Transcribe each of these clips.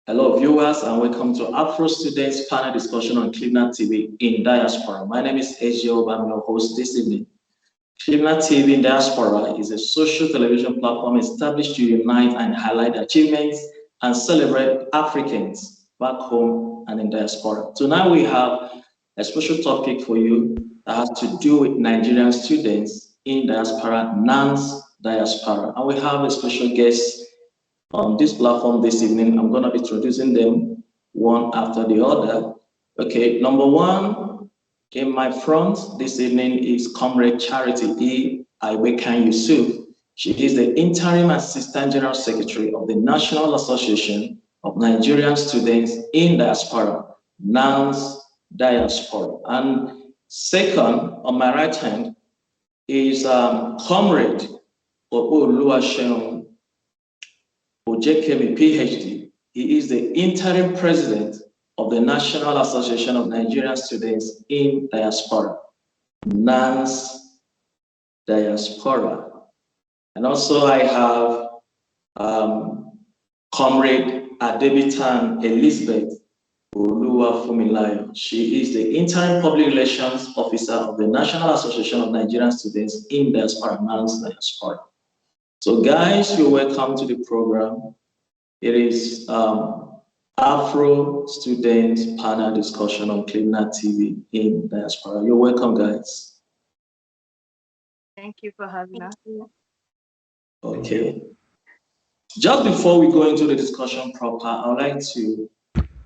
Hello, viewers, and welcome to Afro Students panel discussion on Cleveland TV in Diaspora. My name is Ezio. I'm your host this evening. Cleveland TV in Diaspora is a social television platform established to unite and highlight achievements and celebrate Africans back home and in diaspora. Tonight we have a special topic for you that has to do with Nigerian students in diaspora, NANS Diaspora. And we have a special guest on this platform this evening. I'm going to be introducing them one after the other. Okay, number one in my front this evening is Comrade Charity E. Iwekan Yusuf. She is the Interim Assistant General Secretary of the National Association of Nigerian Students in Diaspora, NANS Diaspora. And second, on my right hand, is Comrade Oluwaseun Ojekemi, PhD. He is the interim president of the National Association of Nigerian Students in Diaspora, NANS Diaspora. And also I have Comrade Adebitan Elizabeth Oluwafumilayo. She is the interim public relations officer of the National Association of Nigerian Students in Diaspora, NANS Diaspora. So guys, you're welcome to the program. It is Afro Students panel discussion on Cleveland TV in Diaspora. You're welcome, guys. Thank you for having us. Okay. Just before we go into the discussion proper, I would like to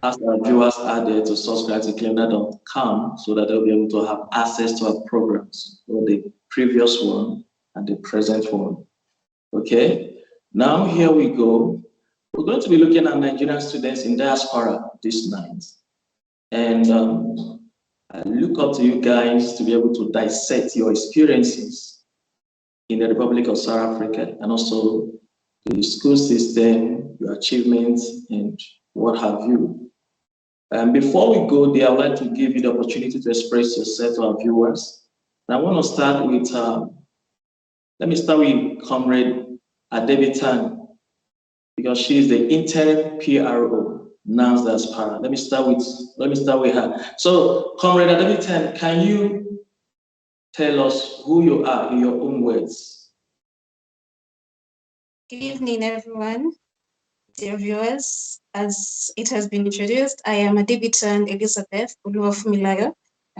ask our viewers out there to subscribe to Cleveland.com so that they'll be able to have access to our programs, so the previous one and the present one. Okay, now here we go. We're going to be looking at Nigerian students in diaspora this night. And I look up to you guys to be able to dissect your experiences in the Republic of South Africa and also the school system, your achievements, and what have you. And before we go there, I'd like to give you the opportunity to express yourself to our viewers. And I want to start with, let me start with Comrade Adebitan, because she is the interim PRO, NANS Diaspora. Let me start with her. So, Comrade Adebitan, can you tell us who you are in your own words? Good evening, everyone, dear viewers. As it has been introduced, I am Adebitan Elizabeth Oluwafumilayo,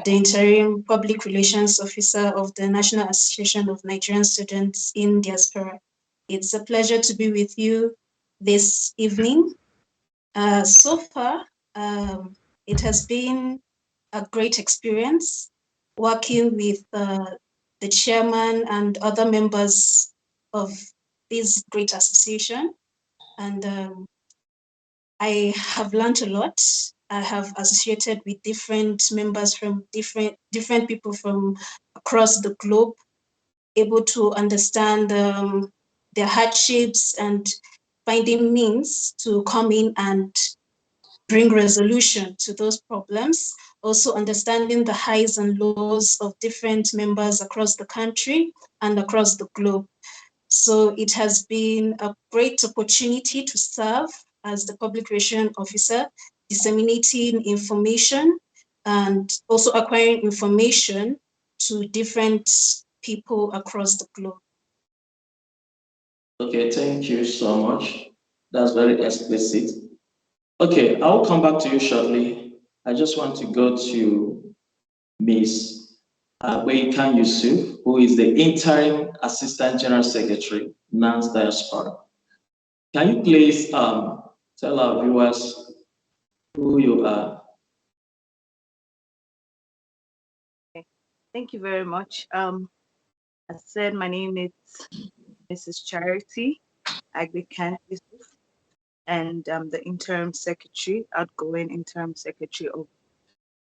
the Interim Public Relations Officer of the National Association of Nigerian Students in Diaspora. It's a pleasure to be with you this evening. So far, it has been a great experience working with the chairman and other members of this great association. And I have learned a lot. I have associated with different members from different people from across the globe, able to understand their hardships and finding means to come in and bring resolution to those problems. Also understanding the highs and lows of different members across the country and across the globe. So it has been a great opportunity to serve as the public relations officer, disseminating information and also acquiring information to different people across the globe. Okay, thank you so much. That's very explicit. Okay, I'll come back to you shortly. I just want to go to Ms. Iwekan Yusuf, who is the Interim Assistant General Secretary, NANS Diaspora. Can you please tell our viewers who you are? Okay. Thank you very much. As I said, my name is Mrs. Charity Iwekan Yusuf, and I'm the interim secretary, outgoing interim secretary of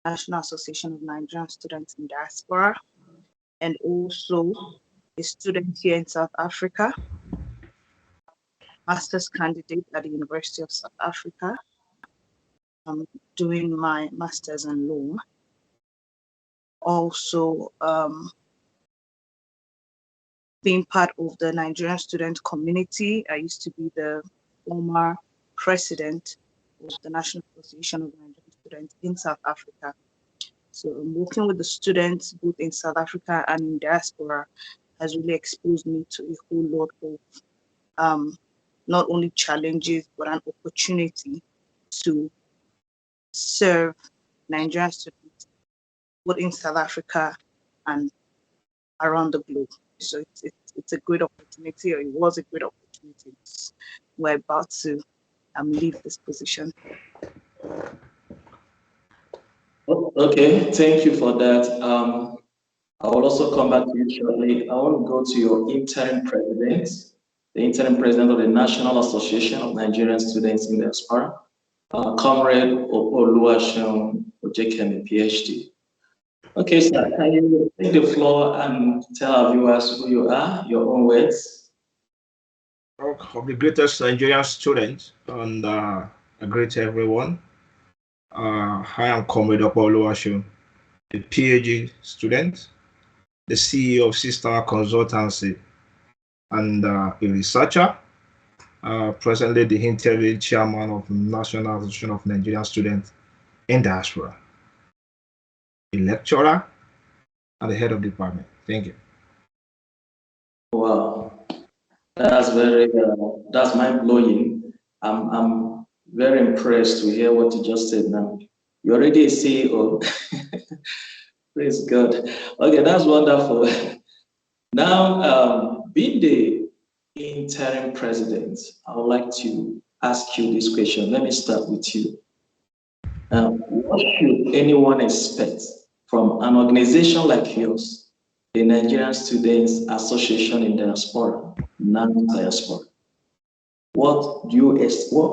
National Association of Nigerian Students in Diaspora, and also a student here in South Africa, master's candidate at the University of South Africa. I'm doing my master's in law. Also, being part of the Nigerian student community. I used to be the former president of the National Association of Nigerian Students in South Africa. So working with the students both in South Africa and in diaspora has really exposed me to a whole lot of not only challenges but an opportunity to serve Nigerian students both in South Africa and around the globe. So it's a great opportunity, or it was a great opportunity. We're about to leave this position. Okay, thank you for that. I will also come back to you shortly. I want to go to your interim president, the interim president of the National Association of Nigerian Students in Diaspora, Comrade Oluwaseun Ojekemi, PhD. Okay, sir, can you take the floor and tell our viewers who you are, your own words? Of the greatest Nigerian student, and I greet everyone. I am Comrade Oluwaseun, a PhD student, the CEO of System Consultancy, and a researcher. Presently, the interim chairman of National Association of Nigerian Students in Diaspora, a lecturer, and the head of department. Thank you. Wow, that's that's mind blowing. I'm very impressed to hear what you just said now. You're already a CEO. Praise God. Okay, that's wonderful. Now, being the interim president, I would like to ask you this question. Let me start with you. What should anyone expect from an organization like yours, the Nigerian Students Association in Diaspora, NANS Diaspora? What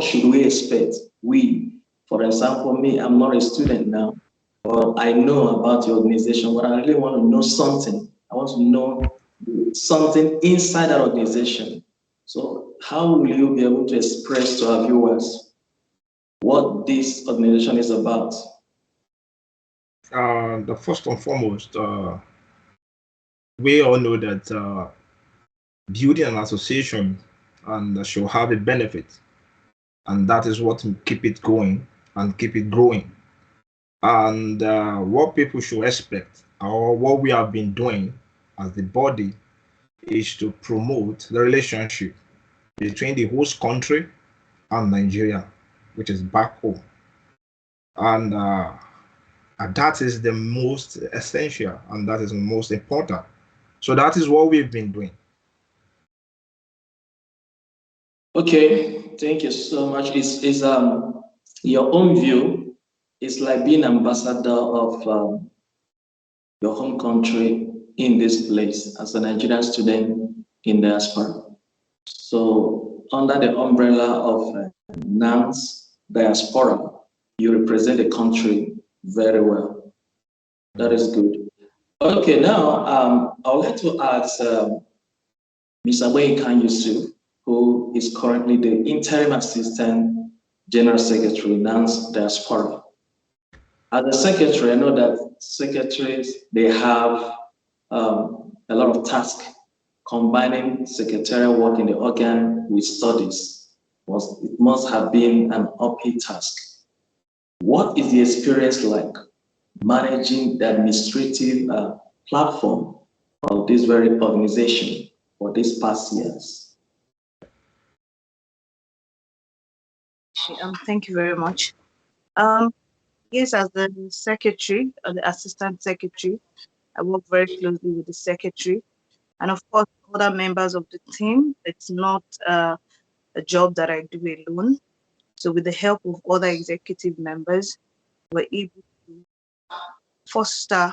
should we expect? We, for example, me, I'm not a student now, but I know about the organization, but I really want to know something. I want to know something inside that organization. So how will you be able to express to our viewers what this organization is about? The first and foremost, we all know that building an association and should have a benefit, and that is what keep it going and keep it growing. And what people should expect, or what we have been doing as the body, is to promote the relationship between the host country and Nigeria, which is back home. And that is the most essential, and that is the most important. So that is what we've been doing. Okay, thank you so much. Is your own view? It's like being ambassador of your home country in this place as a Nigerian student in diaspora. So under the umbrella of NANS Diaspora, you represent the country very well. That is good. Okay, now I would like to ask Mr. Weikan Yusuf, who is currently the interim assistant general secretary, NANS Diaspora. As a secretary, I know that secretaries, they have a lot of tasks. Combining secretarial work in the organ with studies, it must have been an uphill task. What is the experience like managing the administrative platform of this very organization for these past years? Thank you very much. Yes, as the secretary, or the assistant secretary, I work very closely with the secretary and of course other members of the team. It's not a job that I do alone. So with the help of other executive members, we're able to foster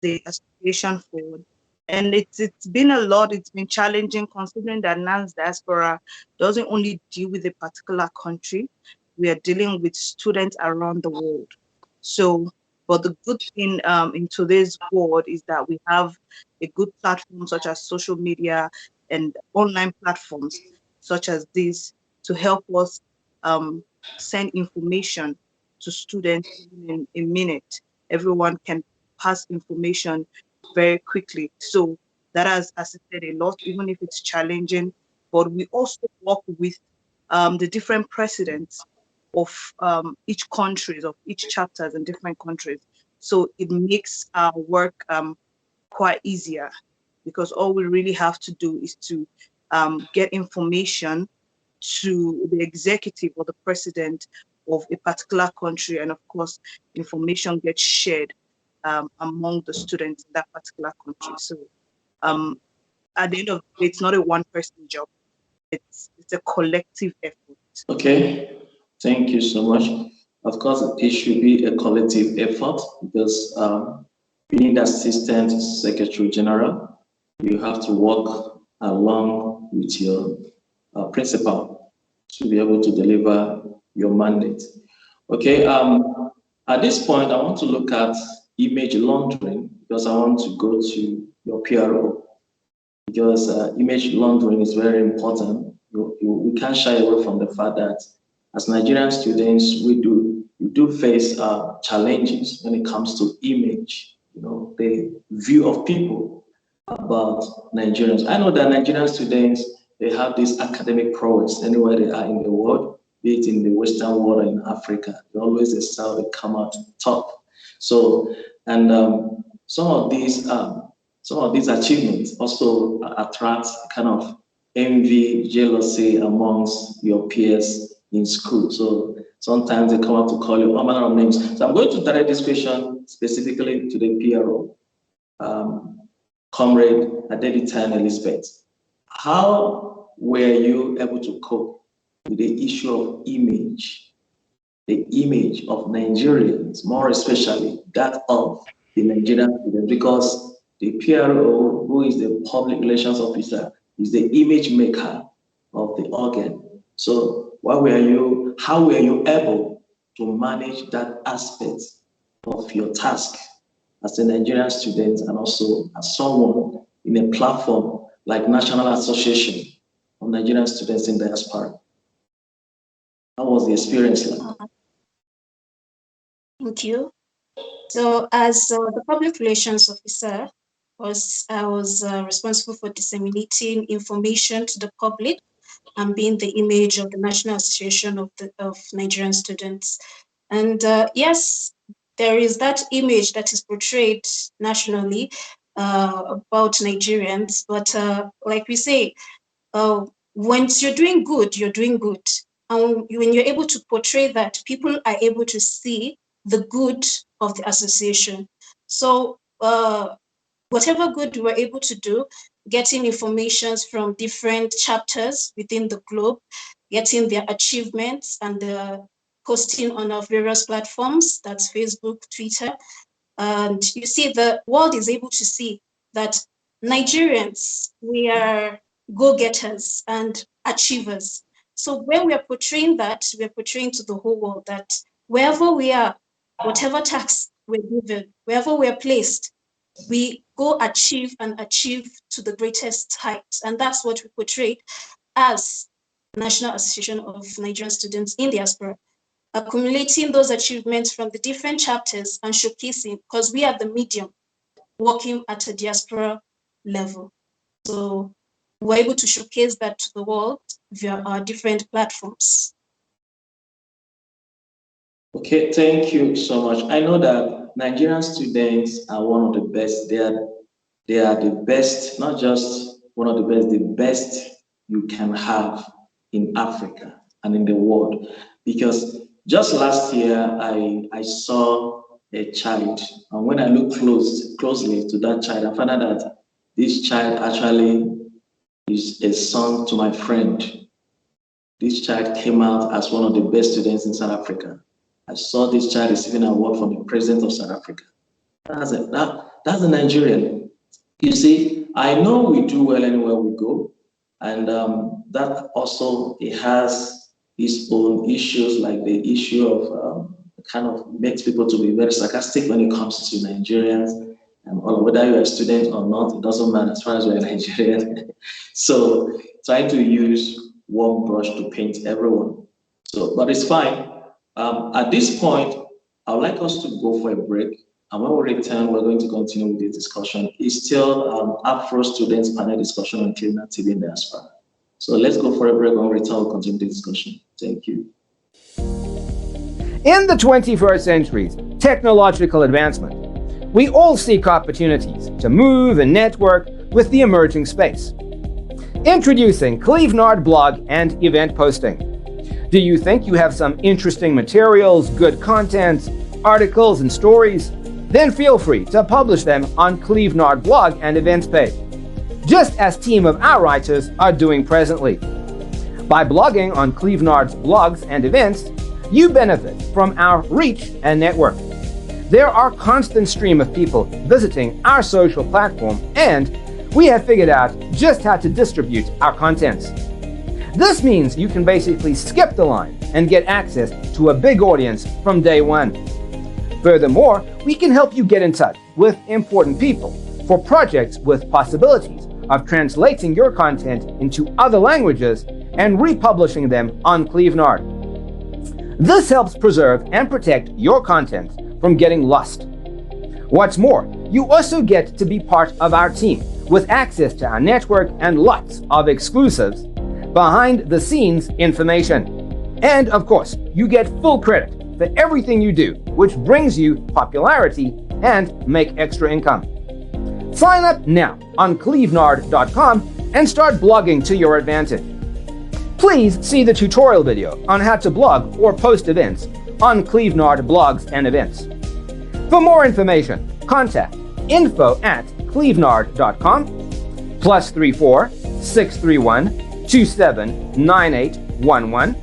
the association forward. And it's been a lot, it's been challenging considering that NANS Diaspora doesn't only deal with a particular country, we are dealing with students around the world. So, but the good thing in today's world is that we have a good platform such as social media and online platforms such as this to help us send information to students in a minute. Everyone can pass information very quickly. So that has assisted a lot, even if it's challenging. But we also work with the different presidents of each countries, of each chapters in different countries. So it makes our work quite easier, because all we really have to do is to get information to the executive or the president of a particular country, and of course information gets shared among the students in that particular country. So at the end of the day, it's not a one-person job, it's a collective effort. Okay, thank you so much. Of course, it should be a collective effort, because being the Assistant Secretary General, you have to work along with your principal to be able to deliver your mandate. Okay, at this point, I want to look at image laundering, because I want to go to your PRO, because image laundering is very important. We can't shy away from the fact that as Nigerian students, we do face challenges when it comes to image, the view of people about Nigerians. I know that Nigerian students, they have this academic prowess anywhere they are in the world, be it in the Western world or in Africa. They always excel, they come out top. So, and some of these achievements also attract kind of envy, jealousy amongst your peers in school. So sometimes they come up to call you all manner of names. So I'm going to direct this question specifically to the PRO, Comrade Adebitan Elizabeth. How were you able to cope with the issue of image, the image of Nigerians, more especially that of the Nigerian student? Because the PRO, who is the public relations officer, is the image maker of the organ. So how were you able to manage that aspect of your task as a Nigerian student, and also as someone in a platform like National Association of Nigerian Students in Diaspora? How was the experience like? Thank you. So as the public relations officer, I was responsible for disseminating information to the public and being the image of the National Association of Nigerian Students. And yes, there is that image that is portrayed nationally about Nigerians, but like we say, once you're doing good, you're doing good. And when you're able to portray that, people are able to see the good of the association. So whatever good we're able to do, getting informations from different chapters within the globe, getting their achievements and posting on our various platforms, that's Facebook, Twitter. And you see, the world is able to see that Nigerians, we are go-getters and achievers. So when we're portraying that, we're portraying to the whole world that wherever we are, whatever task we're given, wherever we're placed, we go achieve to the greatest height. And that's what we portray as National Association of Nigerian Students in Diaspora, accumulating those achievements from the different chapters and showcasing, because we are the medium working at a diaspora level. So we're able to showcase that to the world via our different platforms. Okay, thank you so much. I know that Nigerian students are one of the best. They are the best, not just one of the best you can have in Africa and in the world. Because just last year, I saw a child, and when I looked closely to that child, I found out that this child actually is a son to my friend. This child came out as one of the best students in South Africa. I saw this child receiving an award from the president of South Africa. That's a Nigerian. You see, I know we do well anywhere we go, and that also it has its own issues, like the issue of kind of makes people to be very sarcastic when it comes to Nigerians, and whether you're a student or not, it doesn't matter as far as we're Nigerian. So try to use one brush to paint everyone. So, but it's fine. At this point, I would like us to go for a break. And when we return, we're going to continue with the discussion. It's still Afro Students panel discussion on clean activity in diaspora. So let's go for a break. When we return, we'll continue the discussion. Thank you. In the 21st century's technological advancement, we all seek opportunities to move and network with the emerging space. Introducing Clevenard blog and event posting. Do you think you have some interesting materials, good content, articles, and stories? Then feel free to publish them on Clevenard blog and events page, just as team of our writers are doing presently. By blogging on Clevenard's blogs and events, you benefit from our reach and network. There are constant stream of people visiting our social platform, and we have figured out just how to distribute our contents. This means you can basically skip the line and get access to a big audience from day one. Furthermore, we can help you get in touch with important people for projects with possibilities of translating your content into other languages and republishing them on Clevenard. This helps preserve and protect your content from getting lost. What's more, you also get to be part of our team with access to our network and lots of exclusives, behind-the-scenes information. And of course, you get full credit for everything you do, which brings you popularity and make extra income. Sign up now on clevenard.com and start blogging to your advantage. Please see the tutorial video on how to blog or post events on Clevenard blogs and events. For more information, contact info@clevenard.com +34 631 279811.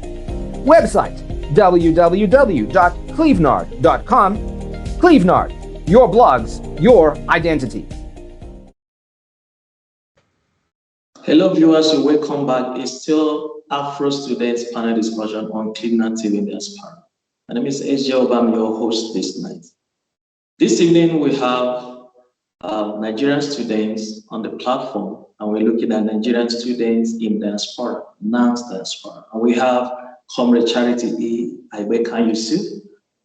Website www.clevenard.com. Clevenard, your blogs, your identity. Hello viewers, and welcome back. It's still Afro Students panel discussion on Clevenard TV Diaspora. My name is AJ Obam, your host this night. This evening we have Nigerian students on the platform, and we're looking at Nigerian students in diaspora, NANS Diaspora. And we have Comrade Charity E. Ibekan Yusuf,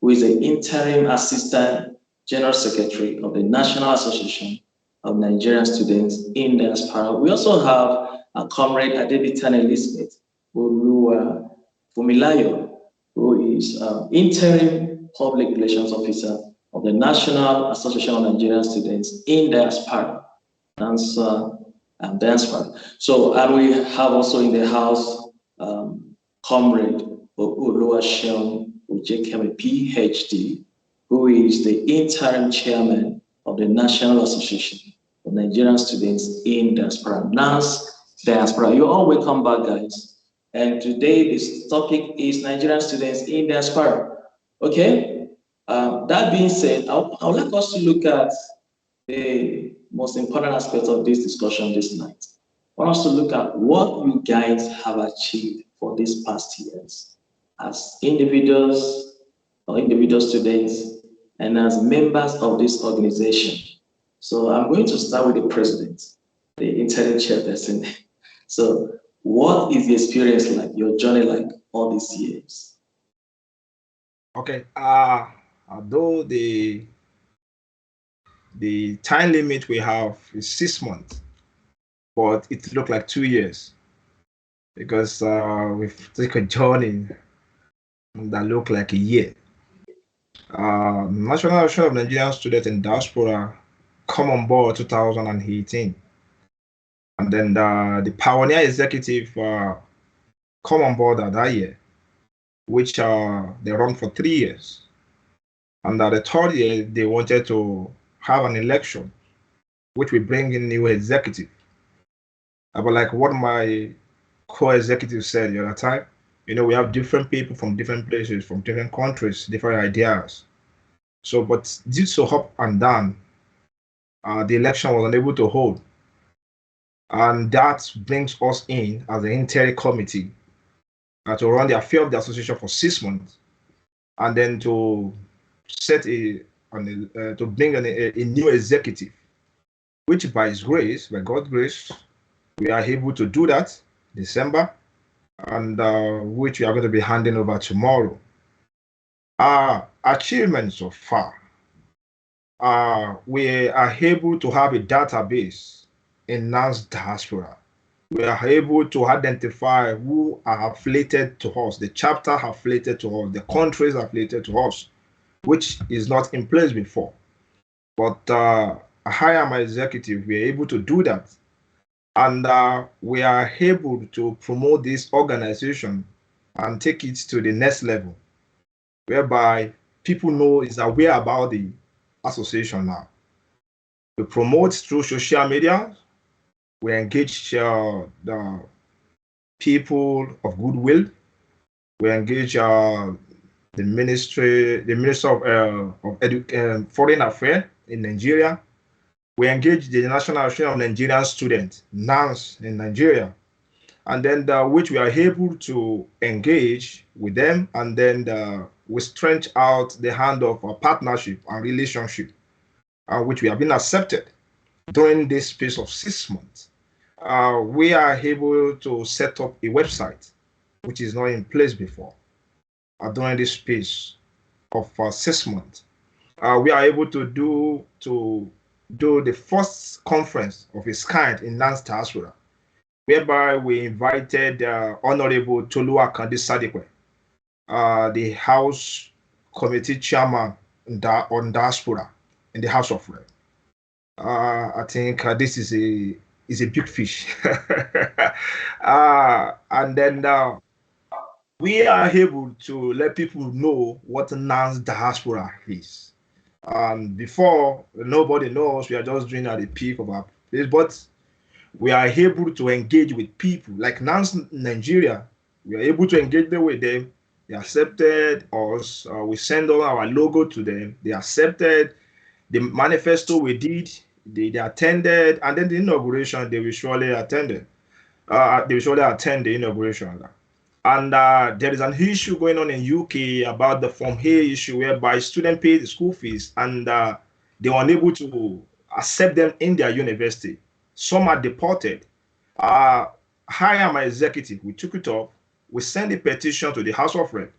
who is the interim assistant general secretary of the National Association of Nigerian Students in Diaspora. We also have Comrade Adebitan Elizabeth Fumilayo, who is interim public relations officer of the National Association of Nigerian Students in Diaspora. Diaspora. So, and we have also in the house Comrade Oluwaseun Ojekeme, PhD, who is the interim chairman of the National Association of Nigerian Students in Diaspora, NANS Diaspora. You're all welcome back, guys. And today this topic is Nigerian students in diaspora. Okay. That being said, I would like us to look at the most important aspect of this discussion this night. I want us to look at what you guys have achieved for these past years as individuals or individual students and as members of this organization. So I'm going to start with the president, the interim chairperson. So what is the experience like, your journey like all these years? Okay, although the time limit we have is 6 months, but it looked like 2 years because we've taken a journey that looked like a year. National Association of Nigerian Students in Diaspora come on board 2018, and then the Pioneer Executive come on board that year, which they run for 3 years. And the third year, they wanted to have an election, which will bring in new executive. But like what my co-executive said the other time, you know, we have different people from different places, from different countries, different ideas. So, but due to up and down, the election was unable to hold. And that brings us in as the interim committee to run the affair of the association for 6 months, and then to set to bring a new executive, which by His grace, by God's grace, we are able to do that December, and which we are going to be handing over tomorrow. Our achievements so far, we are able to have a database in NANS Diaspora, we are able to identify who are affiliated to us, the chapter affiliated to us, the countries affiliated to us, which is not in place before. But I am an executive, we are able to do that. And we are able to promote this organization and take it to the next level, whereby people know is aware about the association now. We promote through social media. We engage the people of goodwill. We engage the Minister of Foreign Affairs in Nigeria. We engage the National Association of Nigerian Students, NANS in Nigeria, and then which we are able to engage with them, and then we stretch out the hand of a partnership and relationship, which we have been accepted during this space of 6 months. We are able to set up a website, which is not in place before, during this space of 6 months. We are able to do the first conference of its kind in NANS Diaspora, whereby we invited Honorable Tolua Kandi Sadikwe, the House Committee Chairman on Diaspora in the House of Rep. I think this is a big fish. And then we are able to let people know what NANS Diaspora is. Before, nobody knows, we are just doing at the peak of our place, but we are able to engage with people like NANS Nigeria. We are able to engage them with them. They accepted us. We send all our logo to them. They accepted the manifesto we did. They attended, and then the inauguration they will surely attend. They will surely attend the inauguration. And there is an issue going on in UK about the Form A issue, whereby students pay the school fees and they were unable to accept them in their university. Some are deported. I am an executive. We took it up. We sent a petition to the House of Rep,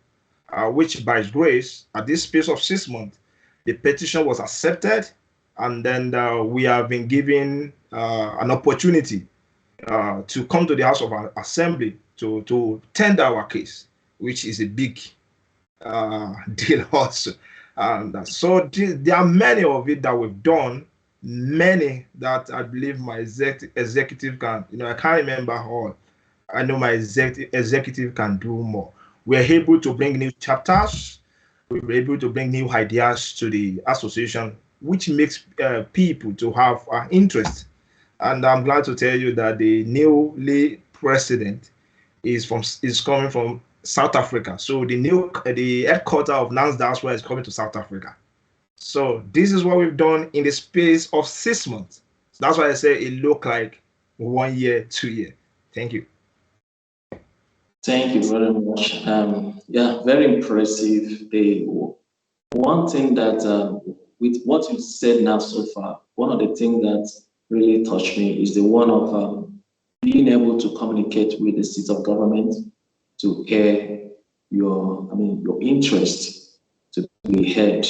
which by grace, at this space of 6 months, the petition was accepted, and then we have been given an opportunity to come to the House of Assembly to tender our case, which is a big deal also. And so there are many of it that we've done, many that I believe my executive can, I can't remember all. I know my executive can do more. We're able to bring new chapters. We're able to bring new ideas to the association, which makes people to have interest. And I'm glad to tell you that the newly president is coming from South Africa. So the headquarters of NANS Diaspora is coming to South Africa. So this is what we've done in the space of 6 months. So that's why I say it looked like 1 year, 2 years. Thank you. Thank you very much. Yeah, very impressive. The one thing that with what you said now so far, one of the things that really touched me is the one of being able to communicate with the seat of government to hear your interest to be heard.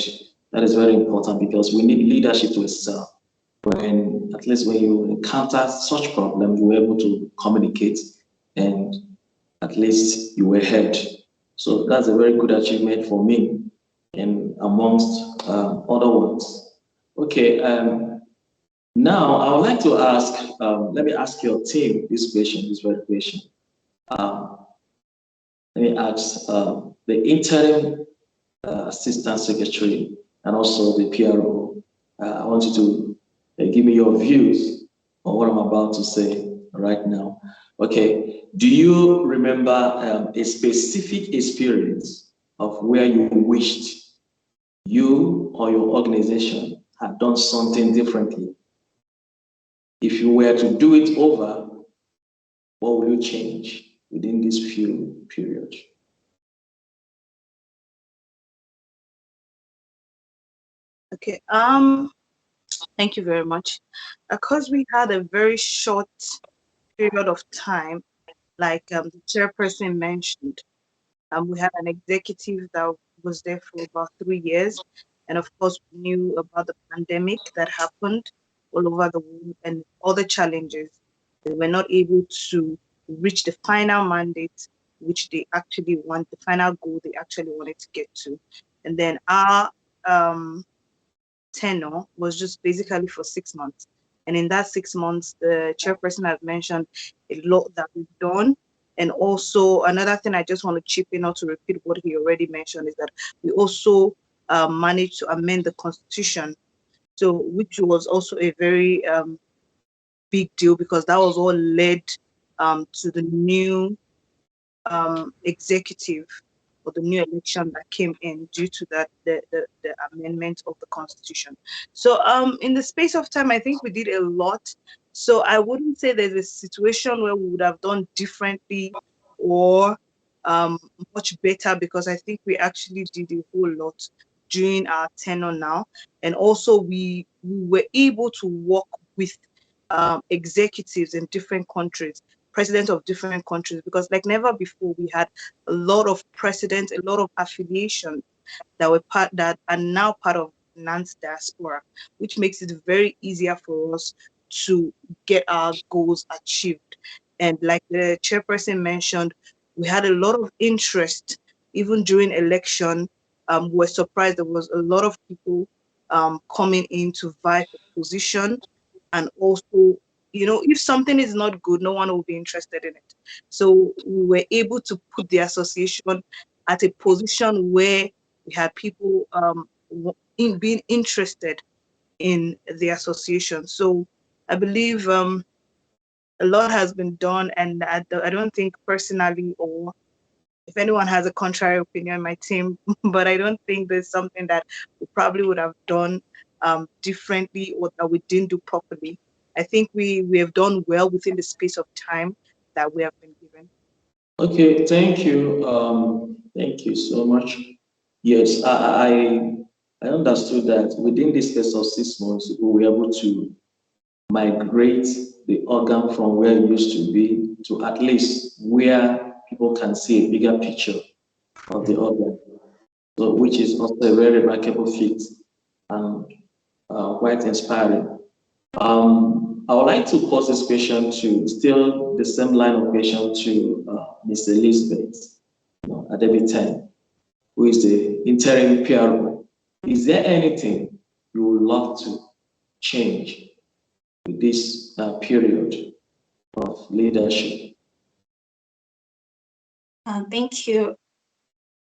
That is very important because we need leadership to excel. At least when you encounter such problems, you're able to communicate and at least you were heard. So that's a very good achievement for me and amongst other ones. Okay, now I would like to ask, let me ask your team this very question. Let me ask the interim assistant secretary and also the PRO. I want you to give me your views on what I'm about to say right now. Okay, do you remember a specific experience of where you wished you or your organization had done something differently? If you were to do it over, what will you change within this few period? Okay. Thank you very much. Because we had a very short period of time, like the chairperson mentioned, we had an executive that was there for about 3 years. And of course, we knew about the pandemic that happened all over the world and all the challenges. They were not able to reach the final mandate, which they actually want, the final goal they actually wanted to get to. And then our tenure was just basically for 6 months. And in that 6 months, the chairperson has mentioned a lot that we've done. And also another thing I just want to chip in, not to repeat what he already mentioned, is that we also managed to amend the constitution. So which was also a very big deal, because that was all led to the new executive, or the new election that came in due to that the amendment of the constitution. So in the space of time, I think we did a lot. So I wouldn't say there's a situation where we would have done differently or much better, because I think we actually did a whole lot during our tenure now. And also we were able to work with executives in different countries, presidents of different countries, because like never before, we had a lot of presidents, a lot of affiliations that are now part of NANS Diaspora, which makes it very easier for us to get our goals achieved. And like the chairperson mentioned, we had a lot of interest even during election. We're surprised there was a lot of people coming in to vie for position. And also, if something is not good, no one will be interested in it. So we were able to put the association at a position where we had people being interested in the association. So I believe a lot has been done, and I don't think personally, or if anyone has a contrary opinion, my team, but I don't think there's something that we probably would have done differently, or that we didn't do properly. I think we have done well within the space of time that we have been given. Okay, thank you. Thank you so much. Yes, I understood that within the space of 6 months, we were able to migrate the organ from where it used to be to at least where people can see a bigger picture of the organ, so which is also a very remarkable feat and quite inspiring. I would like to pose this question to still the same line of question to Ms. Elizabeth Adebitan, who is the interim PRO. Is there anything you would love to change with this period of leadership? Thank you.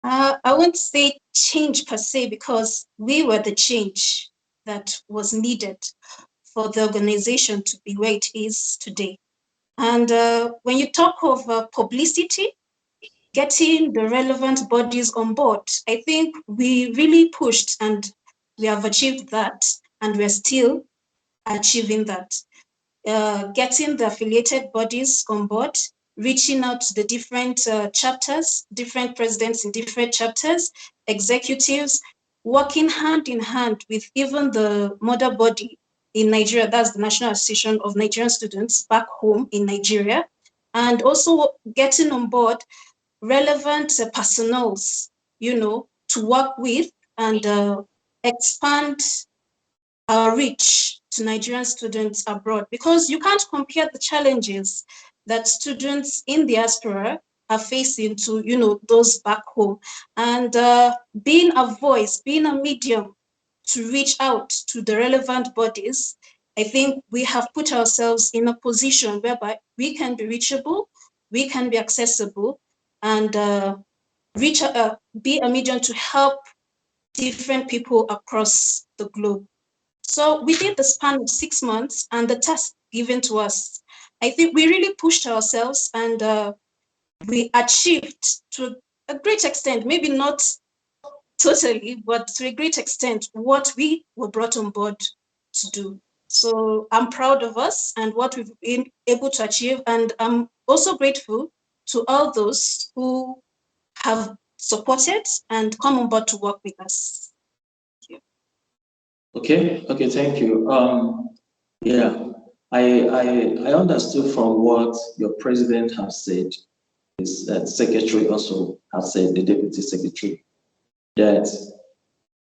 I won't say change per se, because we were the change that was needed for the organization to be where it is today. And when you talk of publicity, getting the relevant bodies on board, I think we really pushed, and we have achieved that, and we're still achieving that. Getting the affiliated bodies on board, reaching out to the different chapters, different presidents in different chapters, executives, working hand in hand with even the mother body in Nigeria, that's the National Association of Nigerian Students back home in Nigeria, and also getting on board relevant personnels, to work with and expand our reach to Nigerian students abroad, because you can't compare the challenges that students in diaspora are facing to, those back home. And being a voice, being a medium to reach out to the relevant bodies, I think we have put ourselves in a position whereby we can be reachable, we can be accessible, and be a medium to help different people across the globe. So within the span of 6 months and the task given to us, I think we really pushed ourselves, and we achieved to a great extent, maybe not totally, but to a great extent, what we were brought on board to do. So I'm proud of us and what we've been able to achieve. And I'm also grateful to all those who have supported and come on board to work with us. Okay, thank you. Yeah, I understood from what your president has said, his secretary also has said, the deputy secretary, that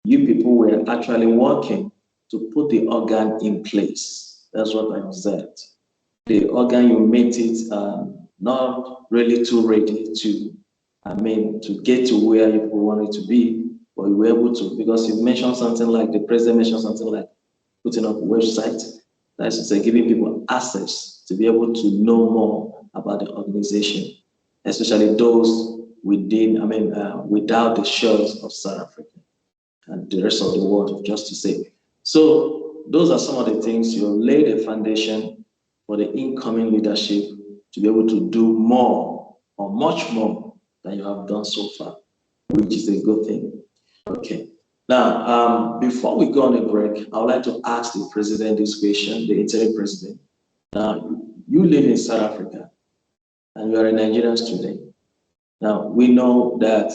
you people were actually working to put the organ in place. That's what I observed. the organ you made it not really too ready to, to get to where you want it to be, but you were able to, because you mentioned something like, the president mentioned something like putting up a website, that's to say giving people access to be able to know more about the organization, especially those within, without the shores of South Africa and the rest of the world, just to say. So those are some of the things. You laid a foundation for the incoming leadership to be able to do more or much more than you have done so far, which is a good thing. Okay. Now, before we go on a break, I would like to ask the president this question, the interim president. Now, you live in South Africa and you are a Nigerian student. Now, we know that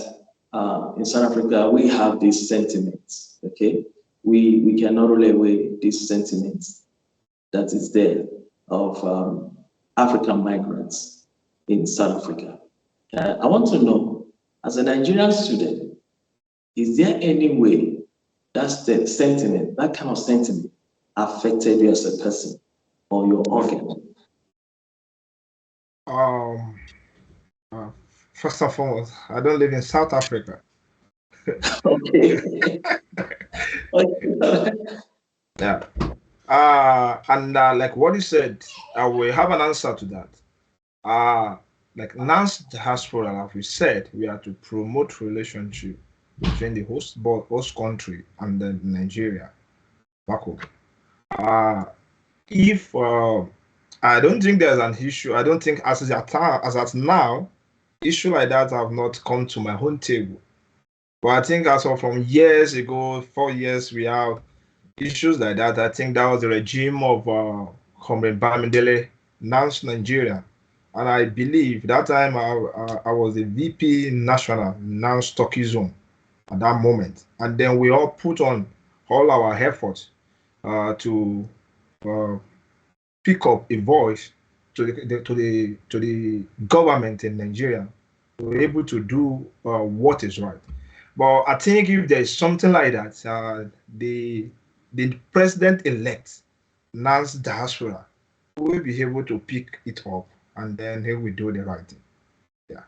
in South Africa, we have these sentiments, okay? We cannot roll away these sentiments that is there of African migrants in South Africa. I want to know, as a Nigerian student, is there any way that sentiment, that kind of sentiment, affected you as a person or your organ? First and foremost, I don't live in South Africa. Okay. Okay. Yeah. And like what you said, I will have an answer to that. Like NANS Diaspora, like we said, we are to promote relationship between the host country and then Nigeria back home. If I don't think there's an issue, I don't think as at now, issue like that have not come to my own table. But I think as of from years ago, 4 years, we have issues like that. I think that was the regime of Comrade Bamidele, NANS Nigeria. And I believe that time I was the VP National NANS Turkey Zone at that moment. And then we all put on all our efforts to pick up a voice to the government in Nigeria. We were able to do what is right. But I think if there's something like that, the president-elect, NANS Diaspora, will be able to pick it up and then he will do the right thing. Yeah.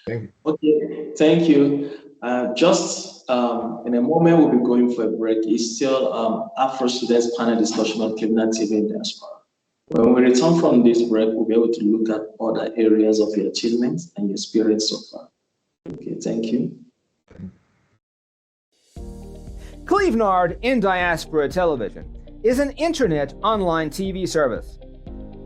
Thank you. Okay, thank you. Just in a moment, we'll be going for a break. It's still Afro Students panel discussion on Cleveland TV in Diaspora. When we return from this break, we'll be able to look at other areas of your achievements and your experience so far. Okay, thank you. Cleveland in Diaspora Television is an internet online TV service.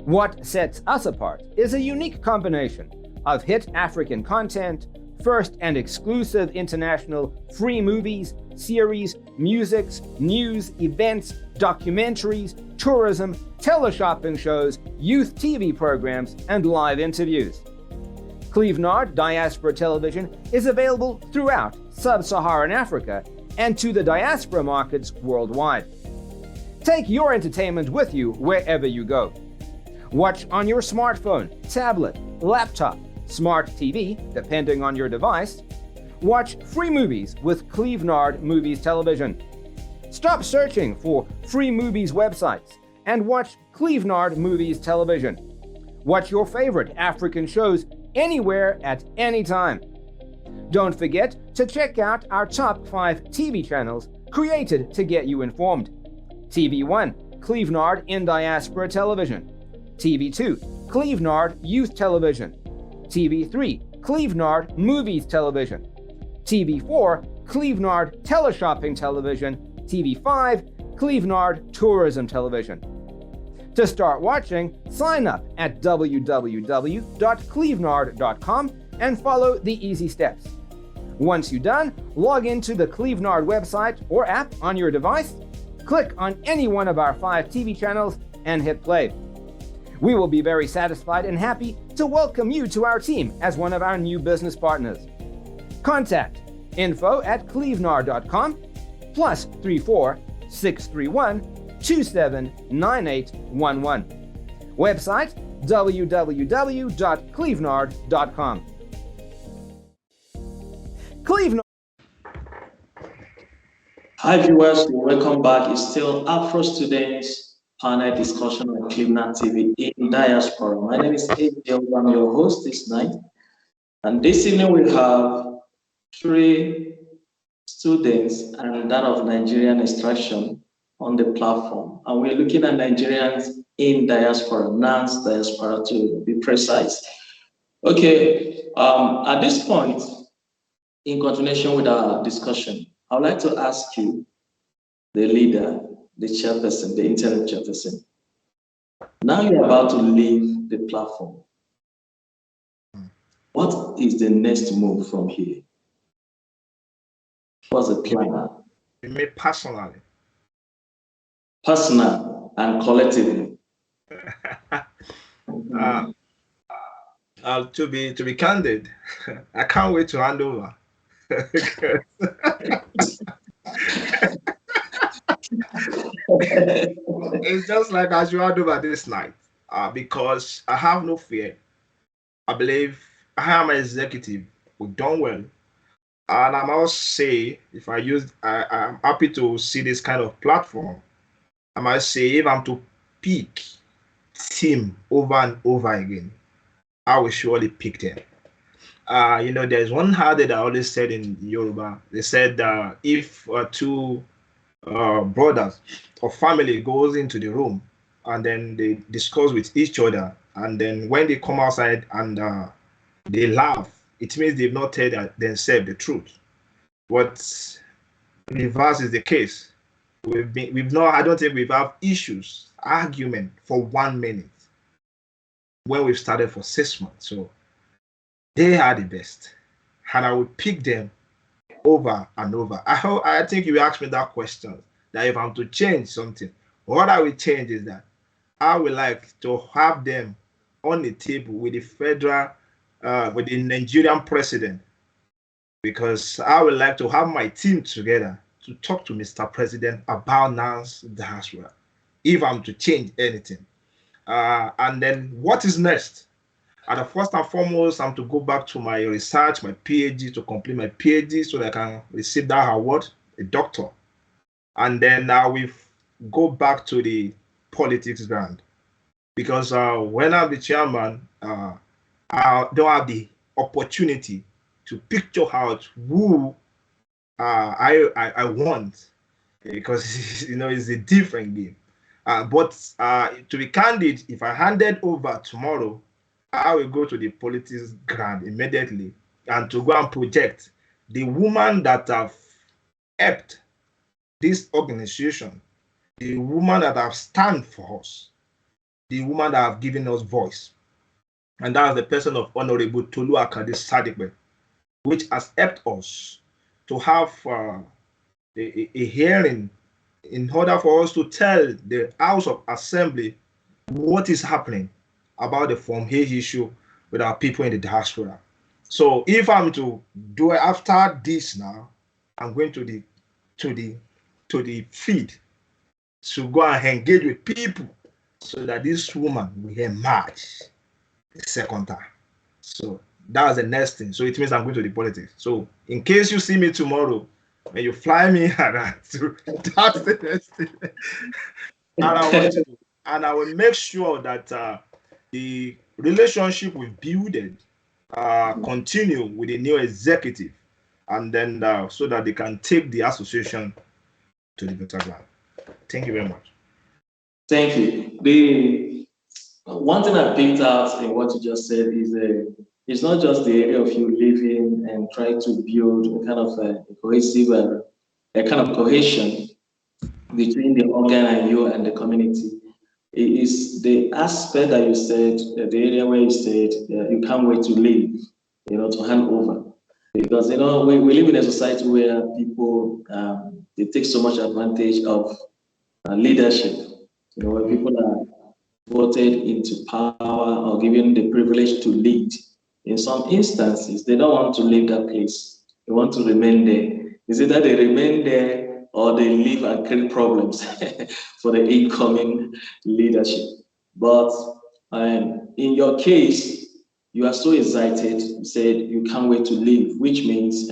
What sets us apart is a unique combination of hit African content, first and exclusive international free movies, series, musics, news, events, documentaries, tourism, teleshopping shows, youth TV programs, and live interviews. Cleveland Diaspora Television is available throughout sub-Saharan Africa and to the diaspora markets worldwide. Take your entertainment with you wherever you go. Watch on your smartphone, tablet, laptop, smart TV, depending on your device. Watch free movies with Cleveland Movies Television. Stop searching for free movies websites and watch Cleveland Movies Television. Watch your favorite African shows anywhere at any time. Don't forget to check out our top 5 TV channels created to get you informed. TV1, Cleveland in Diaspora Television. TV2, Cleveland Youth Television. TV3, Cleveland Movies Television. TV4, Cleveland Teleshopping Television. TV5, Cleveland Tourism Television. To start watching, sign up at www.cleveland.com and follow the easy steps. Once you're done, log into the Cleveland website or app on your device, click on any one of our 5 TV channels, and hit play. We will be very satisfied and happy to welcome you to our team as one of our new business partners. Contact info@cleveland.com +34 631 279811. Website www.cleveland.com. Cleveland. Hi viewers, welcome back. It's still Afro Students panel discussion on Cleveland TV in Diaspora. My name is AJ. I'm your host this night. And this evening we have 3 students and that of Nigerian extraction on the platform. And we're looking at Nigerians in diaspora, NANS Diaspora to be precise. Okay, at this point, in continuation with our discussion, I would like to ask you, the leader, the chairperson, the interim chairperson, now you're about to leave the platform. What is the next move from here? What's the plan? Me personally. Personal and collectively. To be candid, I can't wait to hand over. It's just like as you hand over this night, because I have no fear. I believe I am an executive. We've done well. And I must say, if I'm happy to see this kind of platform. I must say, if I'm to pick team over and over again, I will surely pick them. There's one adage I always said in Yoruba. They said if two brothers or family goes into the room and then they discuss with each other, and then when they come outside and they laugh, it means they've not told themselves the truth. What reverse is the case. I don't think we've had argument for 1 minute when we've started for 6 months. So they are the best, and I will pick them over and over. I think you asked me that question, that if I'm to change something, what I will change is that I would like to have them on the table with the federal, with the Nigerian president, because I would like to have my team together to talk to Mr. President about NANS Diaspora, if I'm to change anything. And then what is next? And first and foremost, I'm to go back to my research, my PhD, to complete my PhD so that I can receive that award, a doctor. And then we go back to the politics ground. Because when I'm the chairman, I don't have the opportunity to picture out who I want, because it's a different game. But to be candid, if I handed over tomorrow, I will go to the politics ground immediately and to go and project the woman that have helped this organization, the woman that have stand for us, the woman that have given us voice. And that is the person of Honorable Tolu Akande Sadiqbe, which has helped us to have a hearing in order for us to tell the House of Assembly what is happening about the Form A issue with our people in the diaspora. So if I'm to do it after this now, I'm going to the feed to go and engage with people so that this woman will emerge the second time. So that's the next thing. So it means I'm going to the politics. So in case you see me tomorrow, when you fly me around, that's the next thing. And I will make sure that the relationship we build continue with the new executive, and then so that they can take the association to the better ground. Thank you very much. Thank you. The one thing I picked out in what you just said is it's not just the area of you living and trying to build a kind of a cohesive, a kind of cohesion between the organ and you and the community. It is the aspect that you said, the area where you said you can't wait to leave, to hand over. Because, we live in a society where people, they take so much advantage of leadership. When people are voted into power or given the privilege to lead, in some instances, they don't want to leave that place. They want to remain there. Is it that they remain there or they leave and create problems for the incoming leadership? But in your case, you are so excited, you said you can't wait to leave, which means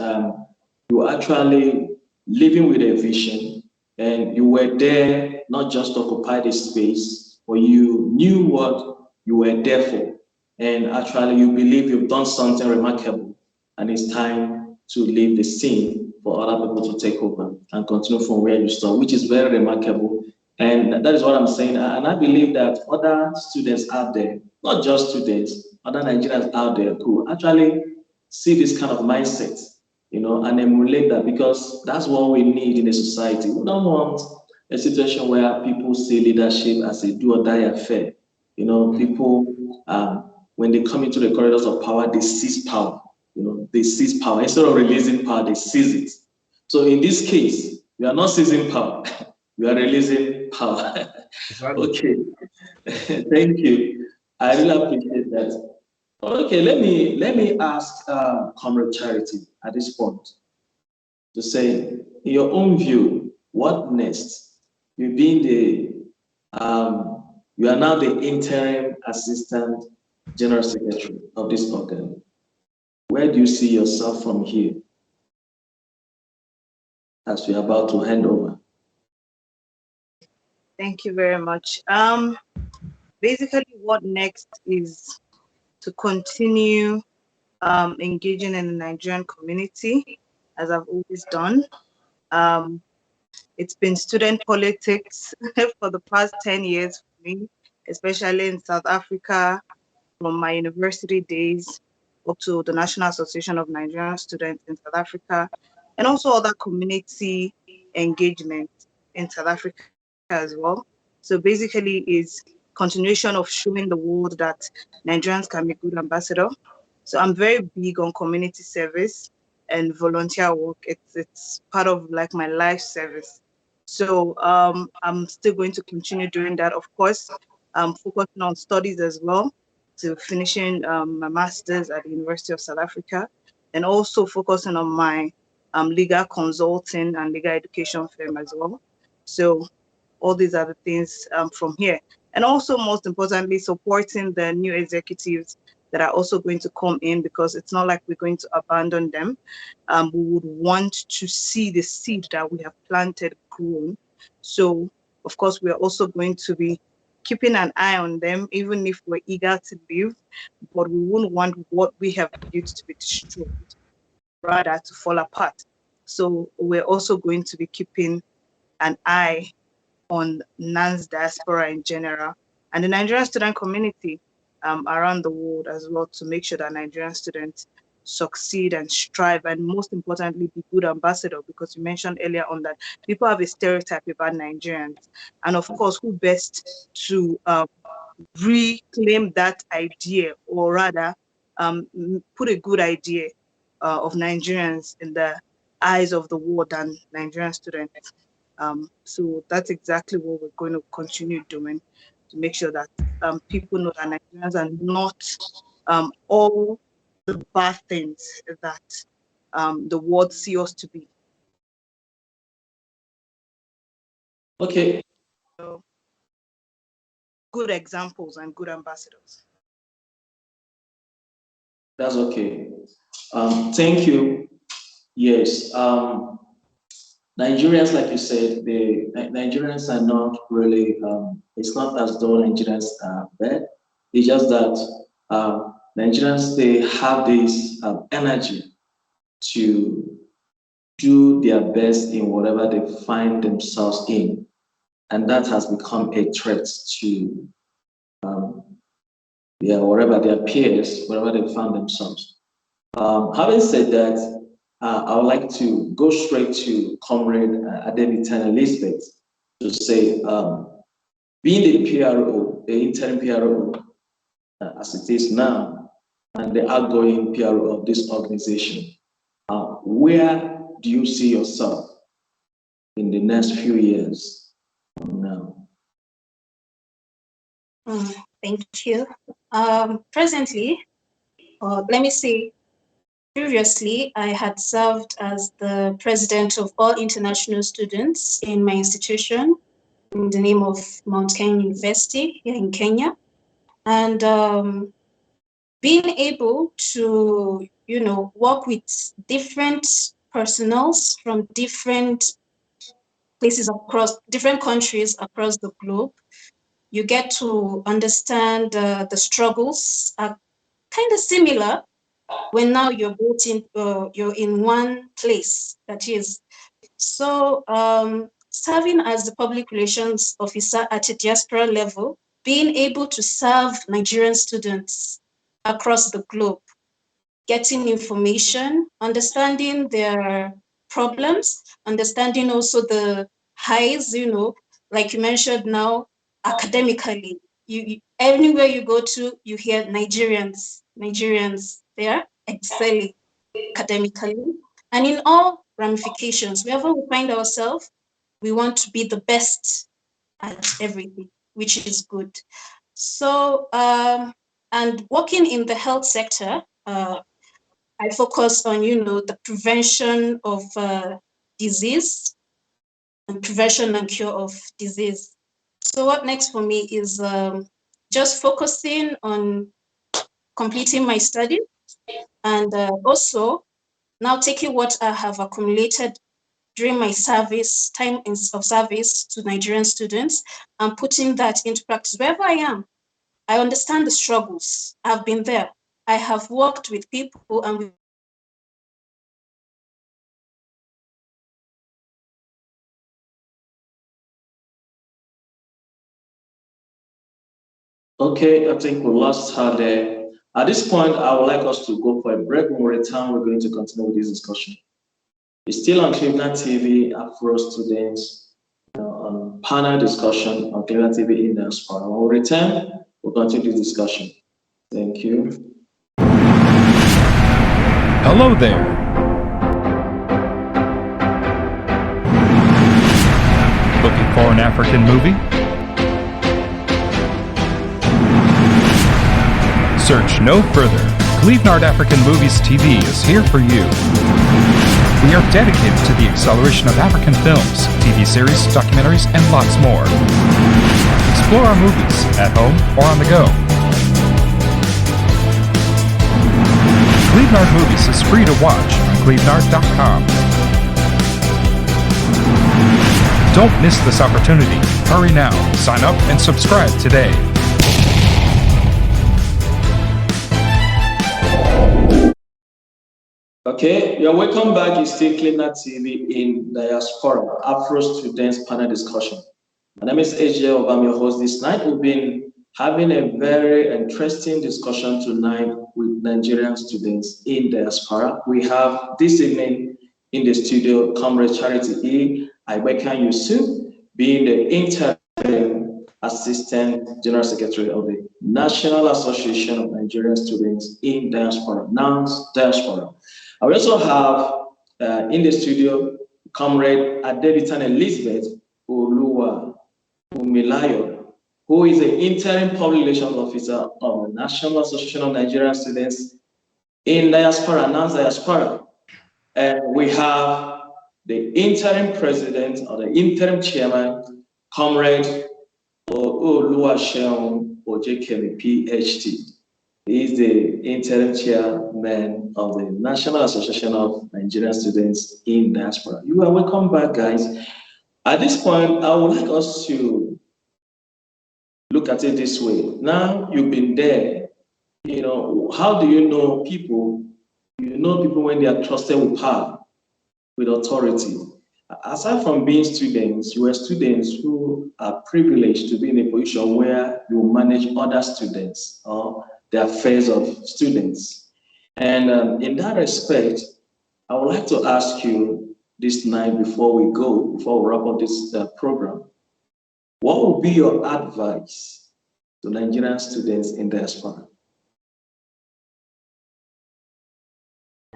you're actually living with a vision, And you were there not just to occupy the space, but you knew what you were there for. And actually, you believe you've done something remarkable, and it's time to leave the scene for other people to take over and continue from where you start, which is very remarkable. And that is what I'm saying. And I believe that other students out there, not just students, other Nigerians out there who actually see this kind of mindset, and emulate that, because that's what we need in a society. We don't want a situation where people see leadership as a do or die affair. People, when they come into the corridors of power, they seize power. They seize power. Instead of releasing power, they seize it. So in this case, we are not seizing power. We are releasing power. Exactly. Okay. Thank you. I really appreciate that. Okay, let me ask Comrade Charity at this point to say, in your own view, what next? You've been you are now the interim assistant general secretary of this organ. Where do you see yourself from here as we're about to hand over? Thank you very much. Basically, what next is to continue engaging in the Nigerian community, as I've always done. It's been student politics for the past 10 years for me, especially in South Africa, from my university days up to the National Association of Nigerian Students in South Africa, and also other community engagement in South Africa as well. So basically is continuation of showing the world that Nigerians can be good ambassador. So I'm very big on community service and volunteer work. It's part of like my life service. So I'm still going to continue doing that. Of course, I'm focusing on studies as well, to finishing my master's at the University of South Africa, and also focusing on my legal consulting and legal education firm as well. So all these are the things from here. And also, most importantly, supporting the new executives that are also going to come in, because it's not like we're going to abandon them. We would want to see the seed that we have planted grown. So, of course, we are also going to be keeping an eye on them, even if we're eager to leave, but we wouldn't want what we have built to be destroyed, rather to fall apart. So we're also going to be keeping an eye on NANS Diaspora in general and the Nigerian student community around the world as well, to make sure that Nigerian students succeed and strive, and most importantly, be good ambassador, because you mentioned earlier on that people have a stereotype about Nigerians. And of course, who best to reclaim that idea, or rather put a good idea of Nigerians in the eyes of the world than Nigerian students. So that's exactly what we're going to continue doing, to make sure that people know that Nigerians are not all the bad things that the world see us to be. Okay, So, good examples and good ambassadors. that's okay. Thank you. Yes. Nigerians, like you said, Nigerians are not really, it's not as though Nigerians are bad. It's just that Nigerians, they have this energy to do their best in whatever they find themselves in. And that has become a threat to wherever their peers, wherever they found themselves. Having said that, I would like to go straight to Comrade Adebitan Elizabeth to say, being the PRO, the interim PRO, as it is now, and the outgoing PRO of this organization, where do you see yourself in the next few years from now? Thank you. Presently, or let me say, previously, I had served as the president of all international students in my institution in the name of Mount Kenya University here in Kenya. And being able to, work with different personals from different places across different countries across the globe. You get to understand the struggles are kind of similar when now you're both in, you're in one place, that is. So serving as the public relations officer at a diaspora level, being able to serve Nigerian students across the globe, getting information, understanding their problems, understanding also the highs, like you mentioned now, academically. Anywhere you go to, you hear Nigerians, they are excelling academically. And in all ramifications, wherever we find ourselves, we want to be the best at everything, which is good. So, and working in the health sector, I focus on, the prevention of disease and prevention and cure of disease. So what next for me is just focusing on completing my study and also now taking what I have accumulated during my service, time of service to Nigerian students, and putting that into practice wherever I am. I understand the struggles. I've been there. I have worked with people and we Okay, I think we lost her there. At this point, I would like us to go for a break. When we return, we're going to continue with this discussion. It's still on Cleveland TV, Afro Students, on panel discussion on Cleveland TV in Diaspora. When we return, we'll continue this discussion. Thank you. Hello there. Looking for an African movie? Search no further. Cleveland African Movies TV is here for you. We are dedicated to the acceleration of African films, TV series, documentaries, and lots more. Explore our movies at home or on the go. Cleveland Movies is free to watch on cleveland.com. Don't miss this opportunity. Hurry now. Sign up and subscribe today. Okay, you're welcome back. You still Cleveland TV in Diaspora, Afro Students panel discussion. My name is AJ. I'm your host this night. We've been having a very interesting discussion tonight with Nigerian students in Diaspora. We have this evening in the studio, Comrade Charity E. Ibekan Yusuf, being the interim Assistant General Secretary of the National Association of Nigerian Students in Diaspora, NANS Diaspora. I also have in the studio Comrade Adebitan Elizabeth Oluwa Umilayo, who is the interim public relations officer of the National Association of Nigerian Students in Diaspora, NANS Diaspora. And we have the interim president or the interim chairman, Comrade Oluwaseun Ojekemi, PhD. He is the interim chairman of the National Association of Nigerian Students in Diaspora. You are welcome back, guys. At this point, I would like us to look at it this way. Now you've been there, how do you know people? You know people when they are trusted with power, with authority. Aside from being students, you are students who are privileged to be in a position where you manage other students or the affairs of students. And in that respect, I would like to ask you this night before we wrap up this program, what would be your advice to Nigerian students in diaspora?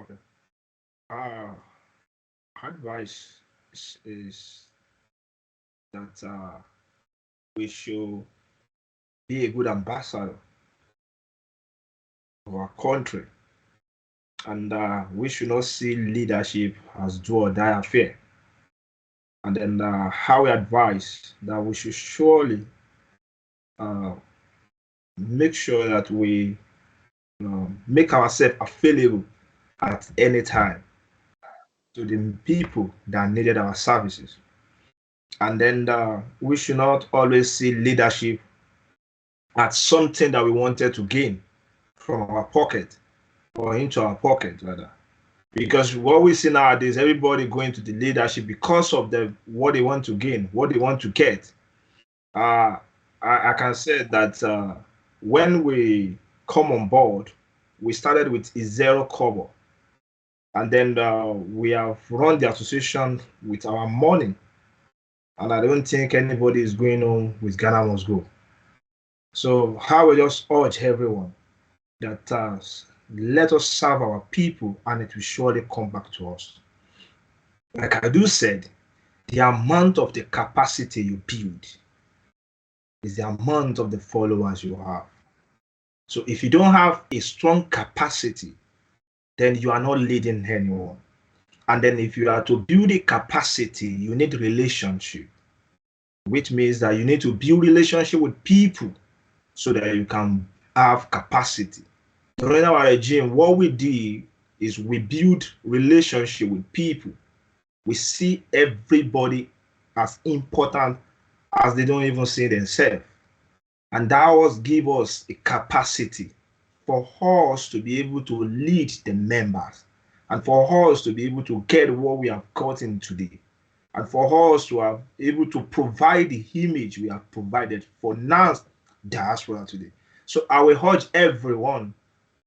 Okay. Advice is that we should be a good ambassador of our country, and we should not see leadership as do or die affair. And then how we advise that we should surely make sure that we make ourselves available at any time to the people that needed our services. And then we should not always see leadership as something that we wanted to gain from our pocket or into our pocket, rather. Because what we see nowadays, everybody going to the leadership because of what they want to gain, what they want to get. Uh, I can say that when we come on board, we started with a zero cover, and then we have run the association with our money. And I don't think anybody is going on with Ghana Must Go. So, how we just urge everyone that let us serve our people, and it will surely come back to us. Like I do said, the amount of the capacity you build is the amount of the followers you have. So if you don't have a strong capacity, then you are not leading anyone. And then if you are to build a capacity, you need relationship, which means that you need to build relationship with people so that you can have capacity. During our regime, what we do is we build relationship with people. We see everybody as important as they don't even see themselves. And that was give us a capacity for us to be able to lead the members and for us to be able to get what we have gotten today and for us to have able to provide the image we have provided for NANS Diaspora today. So I will urge everyone,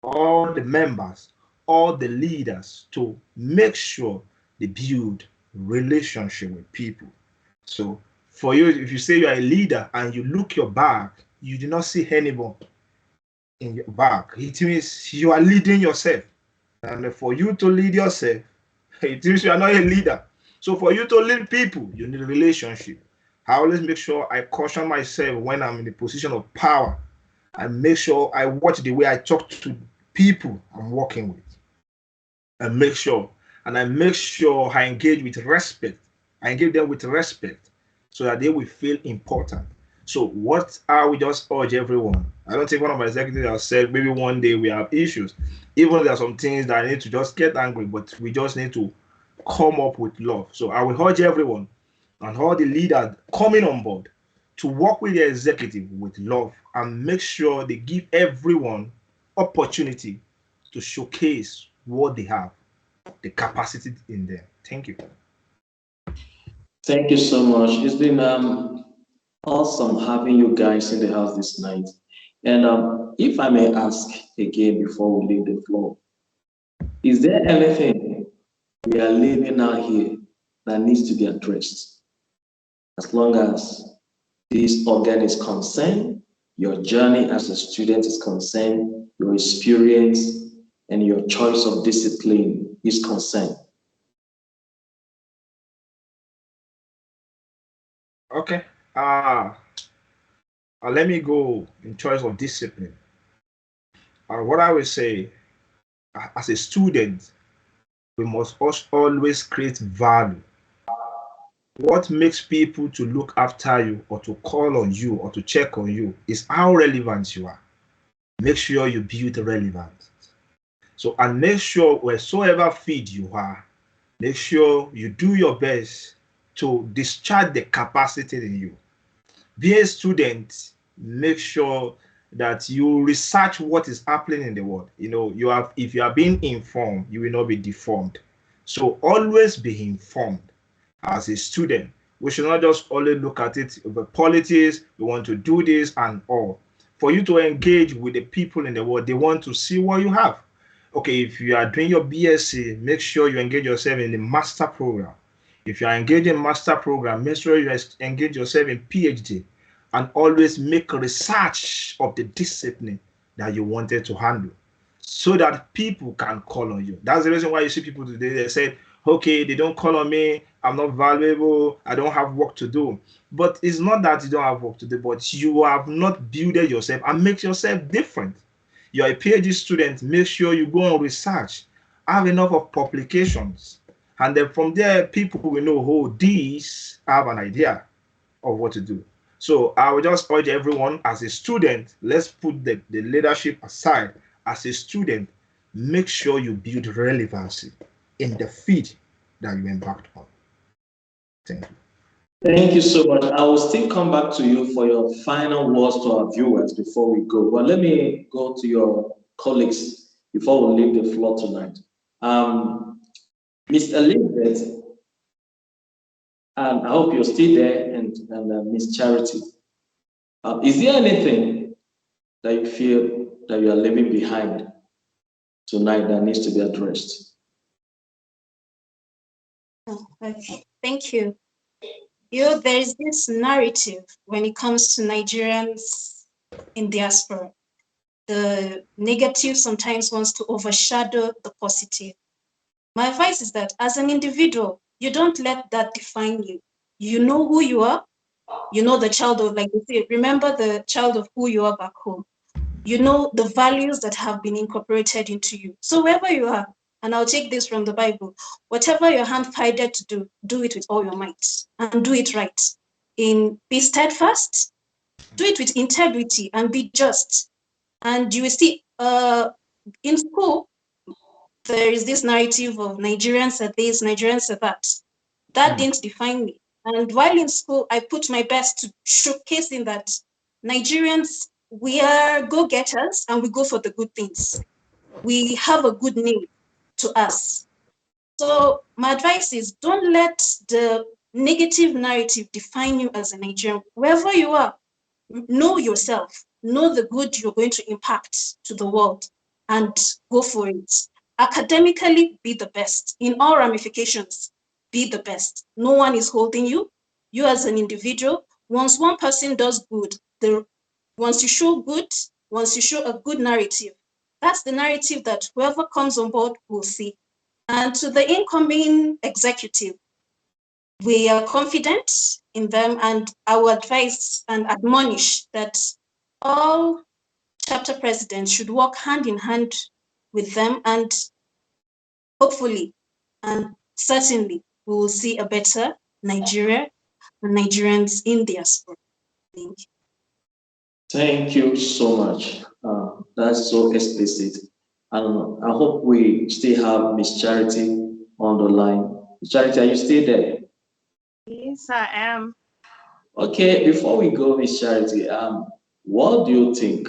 all the members, all the leaders to make sure they build relationship with people. So for you, if you say you are a leader and you look your back, you do not see anyone in your back. It means you are leading yourself. And for you to lead yourself, it means you are not a leader. So for you to lead people, you need a relationship. I always make sure I caution myself when I'm in a position of power. I make sure I watch the way I talk to people I'm working with. I make sure I engage with respect. I engage them with respect so that they will feel important. So what I will just urge everyone. I don't think one of my executives has said maybe one day we have issues. Even there are some things that I need to just get angry, but we just need to come up with love. So I will urge everyone and all the leaders coming on board to work with the executive with love and make sure they give everyone opportunity to showcase what they have, the capacity in them. Thank you. Thank you so much. It's been awesome having you guys in the house this night. And if I may ask again before we leave the floor, is there anything we are leaving out here that needs to be addressed? As long as this organ is concerned, your journey as a student is concerned, your experience and your choice of discipline is concerned. Okay. Let me go in choice of discipline. What I will say, as a student, we must always create value. What makes people to look after you or to call on you or to check on you is how relevant you are. Make sure you build relevance. So, and make sure wheresoever field you are, make sure you do your best to discharge the capacity in you. Be a student, make sure that you research what is happening in the world. If you are being informed, you will not be deformed. So always be informed as a student. We should not just only look at it, the politics, we want to do this and all. For you to engage with the people in the world, they want to see what you have. Okay, if you are doing your BSc, make sure you engage yourself in the master program. If you are engaged in master program, make sure you engage yourself in PhD and always make research of the discipline that you wanted to handle so that people can call on you. That's the reason why you see people today, they say, okay, they don't call on me, I'm not valuable, I don't have work to do. But it's not that you don't have work to do, but you have not built yourself and make yourself different. You're a PhD student, make sure you go on research, have enough of publications, and then from there, people will know, oh, these have an idea of what to do. So I would just urge everyone as a student, let's put the leadership aside. As a student, make sure you build relevancy in the field that you embarked on. Thank you. Thank you so much. I will still come back to you for your final words to our viewers before we go. But let me go to your colleagues before we leave the floor tonight. Ms. Elizabeth, I hope you're still there, and Ms. Charity. Is there anything that you feel that you are leaving behind tonight that needs to be addressed? Oh, okay, thank you. There is this narrative when it comes to Nigerians in diaspora. The negative sometimes wants to overshadow the positive. My advice is that as an individual, you don't let that define you. You know who you are. You know the child of, like they say, remember the child of who you are back home. You know the values that have been incorporated into you. So wherever you are, and I'll take this from the Bible, whatever your hand findeth to do, do it with all your might and do it right. Be steadfast, do it with integrity and be just. And you will see, in school, there is this narrative of Nigerians are this, Nigerians are that. That didn't define me. And while in school, I put my best to showcasing that Nigerians, we are go-getters and we go for the good things. We have a good name to us. So my advice is don't let the negative narrative define you as a Nigerian. Wherever you are, know yourself, know the good you're going to impact to the world, and go for it. Academically, be the best. In all ramifications, be the best. No one is holding you. You as an individual, once one person does good, once you show good, once you show a good narrative, that's the narrative that whoever comes on board will see. And to the incoming executive, we are confident in them, and I will advise and admonish that all chapter presidents should work hand in hand with them, and hopefully and certainly we will see a better Nigeria and Nigerians in diaspora. Thank you. Thank you so much. That's so explicit. And I hope we still have Miss Charity on the line. Miss Charity, are you still there? Yes, I am. Okay, before we go, Miss Charity, what do you think?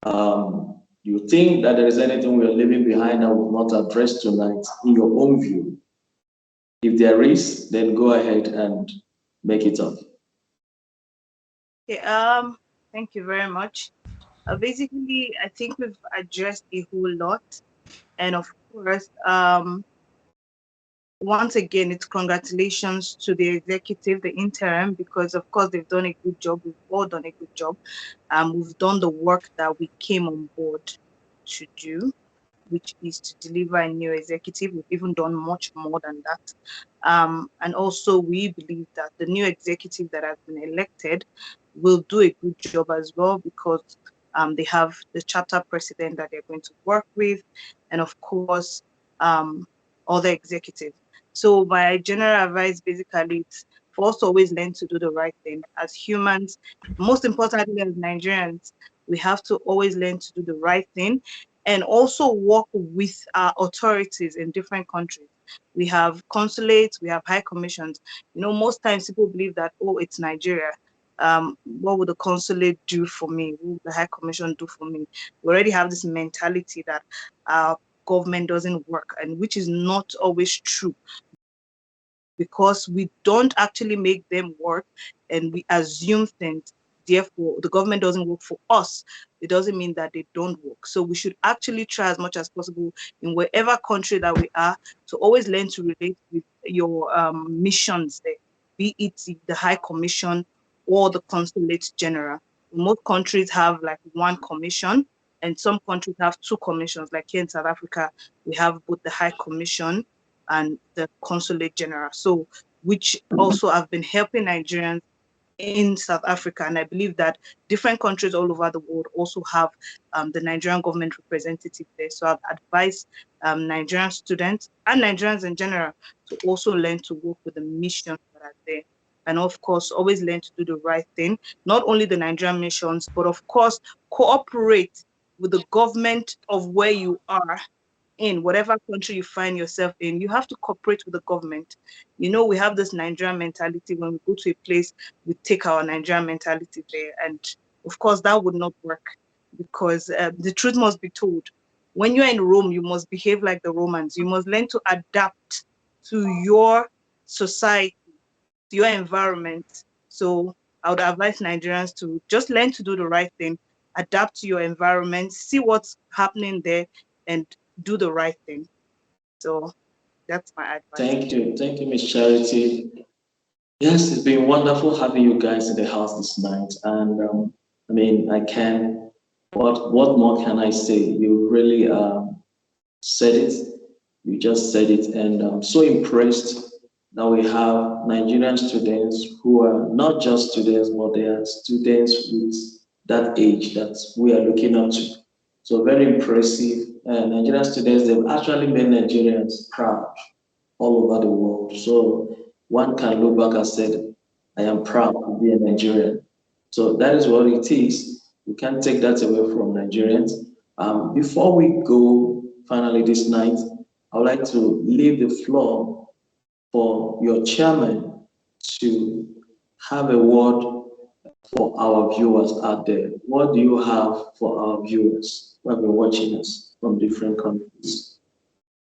Do you think that there is anything we are leaving behind that we've not addressed tonight in your own view? If there is, then go ahead and make it up. Okay, thank you very much. Basically, I think we've addressed a whole lot. And of course, once again, it's congratulations to the executive, the interim, because of course they've done a good job. We've all done a good job. We've done the work that we came on board to do, which is to deliver a new executive. We've even done much more than that. And also we believe that the new executive that has been elected will do a good job as well, because they have the chapter president that they're going to work with, and of course, other executives. So my general advice basically is for us to always learn to do the right thing as humans. Most importantly, as Nigerians, we have to always learn to do the right thing, and also work with our authorities in different countries. We have consulates, we have high commissions. You know, most times people believe that, oh, it's Nigeria. What would the consulate do for me? What would the high commission do for me? We already have this mentality that our government doesn't work, and which is not always true, because we don't actually make them work and we assume things. Therefore, the government doesn't work for us. It doesn't mean that they don't work. So we should actually try as much as possible in wherever country that we are to always learn to relate with your missions there, be it the High Commission or the Consulate General. Most countries have like one commission, and some countries have two commissions. Like here in South Africa, we have both the High Commission and the Consulate General, so which also have been helping Nigerians in South Africa. And I believe that different countries all over the world also have the Nigerian government representative there. So I've advised Nigerian students and Nigerians in general to also learn to work with the missions that are there. And of course, always learn to do the right thing. Not only the Nigerian missions, but of course, cooperate with the government of where you are in, whatever country you find yourself in, you have to cooperate with the government. You know, we have this Nigerian mentality. When we go to a place, we take our Nigerian mentality there. And of course, that would not work, because the truth must be told. When you're in Rome, you must behave like the Romans. You must learn to adapt to your society, to your environment. So I would advise Nigerians to just learn to do the right thing, adapt to your environment, see what's happening there, and do the right thing. So that's my advice. Thank you, Miss Charity. Yes, it's been wonderful having you guys in the house this night. And I mean, what more can I say? You really said it. You just said it. And I'm so impressed that we have Nigerian students who are not just students, but they are students with that age that we are looking up to. So very impressive. Nigerian students, they've actually made Nigerians proud all over the world. So one can look back and say, I am proud to be a Nigerian. So that is what it is. We can't take that away from Nigerians. Before we go finally this night, I would like to leave the floor for your chairman to have a word for our viewers out there. What do you have for our viewers who have been watching us from different countries?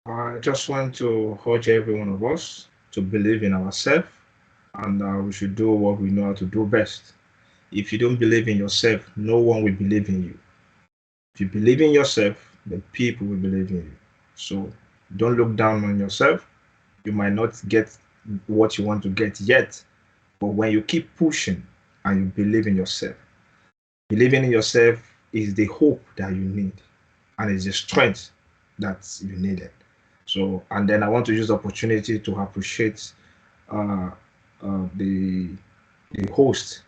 I just want to urge every one of us to believe in ourselves, and we should do what we know how to do best. If you don't believe in yourself, no one will believe in you. If you believe in yourself, the people will believe in you. So don't look down on yourself. You might not get what you want to get yet, but when you keep pushing and you believe in yourself, believing in yourself is the hope that you need, and it's the strength that you needed. So, and then I want to use the opportunity to appreciate uh, the host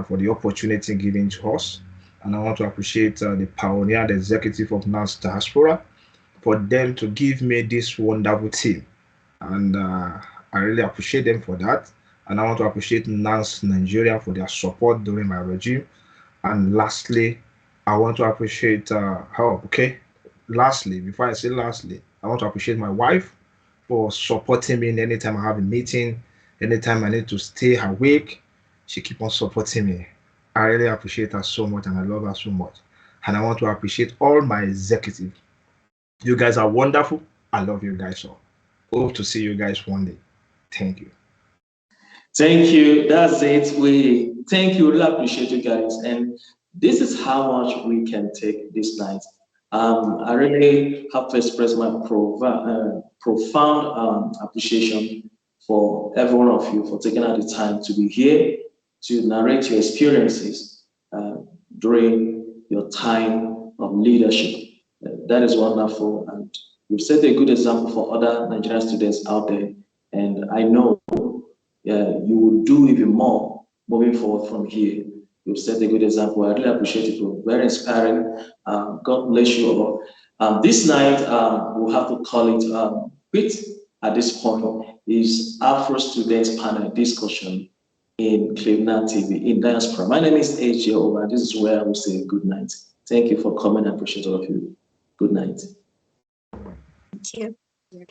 for the opportunity given to us. And I want to appreciate the pioneer, the executive of NANS Diaspora, for them to give me this wonderful team. And I really appreciate them for that. And I want to appreciate NANS Nigeria for their support during my regime. And lastly, I want to appreciate, lastly, before I say lastly, I want to appreciate my wife for supporting me anytime I have a meeting, anytime I need to stay awake. She keep on supporting me. I really appreciate her so much and I love her so much. And I want to appreciate all my executives. You guys are wonderful. I love you guys all. Hope to see you guys one day. Thank you. Thank you. That's it. We thank you. Really appreciate you guys. And this is how much we can take this night. I really have to express my profound appreciation for every one of you for taking out the time to be here to narrate your experiences during your time of leadership. That is wonderful. And you've set a good example for other Nigerian students out there. And I know you will do even more moving forward from here. You've set a good example. I really appreciate it. Very inspiring. God bless you all. This night, we'll have to call it quit at this point. Is Afro Students Panel Discussion in Cleveland TV in Diaspora. My name is AJ Over. This is where I will say good night. Thank you for coming. I appreciate all of you. Good night. Thank you. Yeah.